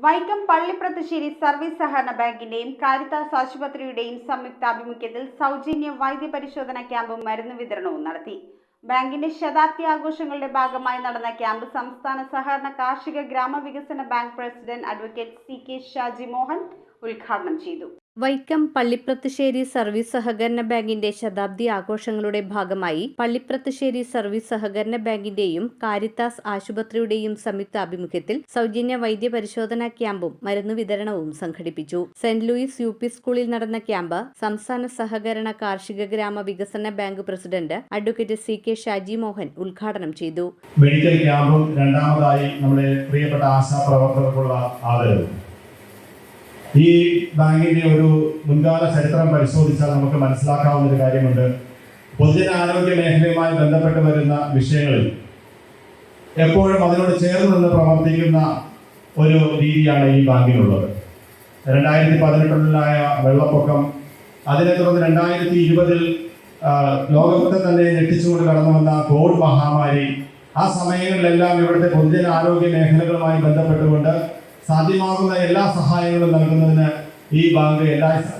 Vaikom Pallipurathussery service സഹകരണ ബാങ്കിന്റെയും Caritas ആശുപത്രിയുടെയും സംയുക്താഭിമുഖ്യത്തിൽ സൗജന്യ വൈദ്യപരിശോധന ക്യാമ്പും മരുന്ന് വിതരണവും നടത്തി. ബാങ്കിന്റെ ശതാബ്ദി ആഘോഷങ്ങളുടെ ഭാഗമായി നടന്ന ക്യാമ്പ് സംസ്ഥാന സഹകരണ കാർഷിക ഗ്രാമവികസന bank president advocate CK Shaji Mohan ഉദ്ഘാടനം ചെയ്തു. വൈക്കം പള്ളിപ്രത്തുശ്ശേരി സർവീസ് സഹകരണ ബാങ്കിന്റെ ശതാബ്ദി ആഘോഷങ്ങളുടെ ഭാഗമായി പള്ളിപ്രത്തുശ്ശേരി സർവീസ് സഹകരണ ബാങ്കിന്റെയും കാരിത്താസ് ആശുപത്രിയുടെയും സംയുക്താഭിമുഖ്യത്തിൽ സൗജന്യ വൈദ്യ പരിശോധനാ ക്യാമ്പും മരുന്ന് വിതരണവും സംഘടിപ്പിച്ചു. സെന്റ് ലൂയിസ് UP സ്കൂളിൽ നടന്ന ക്യാമ്പ് സംസ്ഥാന സഹകരണ കാർഷിക ഗ്രാമവികസന bank president advocate CK Shaji Mohan ഉദ്ഘാടനം ചെയ്തു. മെഡിക്കൽ ക്യാമ്പും രണ്ടാമതായി നമ്മുടെ പ്രിയപ്പെട്ട ആശാപ്രവർത്തകർക്കുള്ള ആദരവ്. ഈ ബാങ്കിന്റെ ഒരു മുൻകാല ചരിത്രം പരിശോധിച്ചാൽ നമുക്ക് മനസ്സിലാക്കാവുന്ന ഒരു കാര്യമുണ്ട്. പൊതുജനാരോഗ്യ മേഖലയുമായി ബന്ധപ്പെട്ട് വരുന്ന വിഷയങ്ങളിൽ എപ്പോഴും അതിനോട് ചേർന്ന് നിന്ന് പ്രവർത്തിക്കുന്ന ഒരു രീതിയാണ് ഈ ബാങ്കിനുള്ളത്. 2018-ലായ വെള്ളപ്പൊക്കം, അതിനെ തുടർന്ന് 2020-ൽ ലോകത്തെ തന്നെ ഞെട്ടിച്ചുകൊണ്ട് കടന്നു വന്ന കോവിഡ് മഹാമാരി, ആ സമയങ്ങളിലെല്ലാം ഇവിടുത്തെ പൊതുജനാരോഗ്യ മേഖലകളുമായി ബന്ധപ്പെട്ടുകൊണ്ട് സാധ്യമാകുന്ന എല്ലാ സഹായങ്ങളും നൽകുന്നതിന് ഈ ബാങ്ക്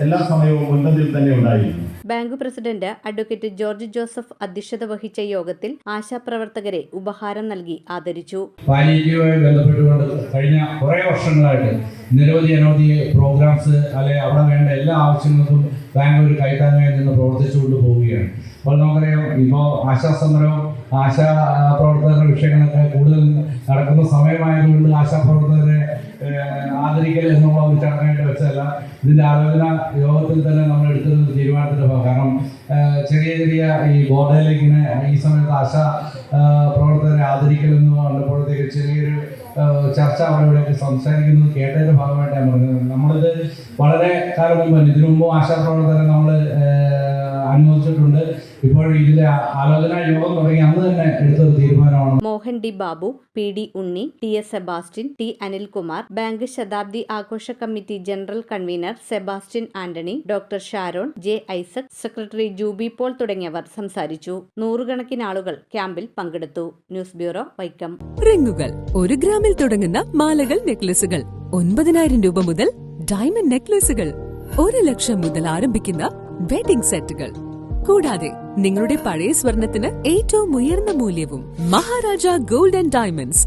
എല്ലാ സമയവും മുൻപന്തിൽ തന്നെ ഉണ്ടായിരുന്നു. Bank president advocate George Joseph അധ്യക്ഷത വഹിച്ച യോഗത്തിൽ ആശാപ്രവർത്തകരെ ഉപഹാരം നൽകി ആദരിച്ചു. പാലിയേറ്റീവുമായി ബന്ധപ്പെട്ടുകൊണ്ട് കഴിഞ്ഞ കുറേ വർഷങ്ങളായിട്ട് നിരവധി പ്രോഗ്രാംസ് അവിടെ വേണ്ട എല്ലാ ആവശ്യങ്ങൾക്കും ബാങ്ക് ഒരു കൈത്താങ്ങായി നിന്ന് പ്രവർത്തിച്ചുകൊണ്ട് പോവുകയാണ്. അപ്പോൾ നമുക്കറിയാം, ഇപ്പോൾ ആശാസമരവും ആശാപ്രവർത്തകരുടെ വിഷയങ്ങളൊക്കെ കൂടുതൽ നടക്കുന്ന സമയമായതുകൊണ്ട് ആശാപ്രവർത്തകരെ ആദരിക്കൽ എന്നുള്ള ഒരു ചടങ്ങായിട്ട് വെച്ചല്ല, ഇതിൻ്റെ ആലോചന യോഗത്തിൽ തന്നെ നമ്മൾ എടുത്തൊരു തീരുമാനത്തിൻ്റെ ഭാഗം. കാരണം ചെറിയ ഈ ബോർഡിലേക്ക് ഈ സമയത്ത് ആശാ പ്രവർത്തകരെ ആദരിക്കൽ എന്ന് പറഞ്ഞപ്പോഴത്തേക്ക് ചെറിയൊരു ചർച്ച അവിടെ സംസാരിക്കുന്നത് കേട്ടതിൻ്റെ ഭാഗമായിട്ടാണ് പറഞ്ഞത്. നമ്മളിത് വളരെ കാലം മുമ്പ് ഇതിനു മുമ്പ് ആശാപ്രവർത്തകരെ നമ്മൾ അനുമോദിച്ചിട്ടുണ്ട്. ഇപ്പോൾ ഇതിന്റെ ആലോചനാ യോഗം തുടങ്ങി അന്ന് തന്നെ എടുത്തൊരു തീരുമാനമാണ്. Mohan D Babu, PD Unni, TS Sebastian, T Anilkumar, bank ശതാബ്ദി ആഘോഷ committee general convener Sebastian Antony, doctor Sharon, J Isaac, secretary Jubi Paul തുടങ്ങിയവർ സംസാരിച്ചു. നൂറുകണക്കിന് ആളുകൾ ക്യാമ്പിൽ പങ്കെടുത്തു. News bureau, Vaikom. റിങ്ങുകൾ 1 ഗ്രാമിൽ തുടങ്ങുന്ന മാലകൾ, നെക്ലസുകൾ 9,000 രൂപ മുതൽ ഡയമണ്ട് നെക്ലസുകൾ 1 ലക്ഷം മുതൽ ആരംഭിക്കുന്ന വെഡിംഗ് സെറ്റുകൾ, കൂടാതെ നിങ്ങളുടെ പഴയ സ്വർണത്തിന് ഏറ്റവും ഉയർന്ന മൂല്യവും മഹാരാജ ഗോൾഡ് ആൻഡ് ഡയമണ്ട്സ്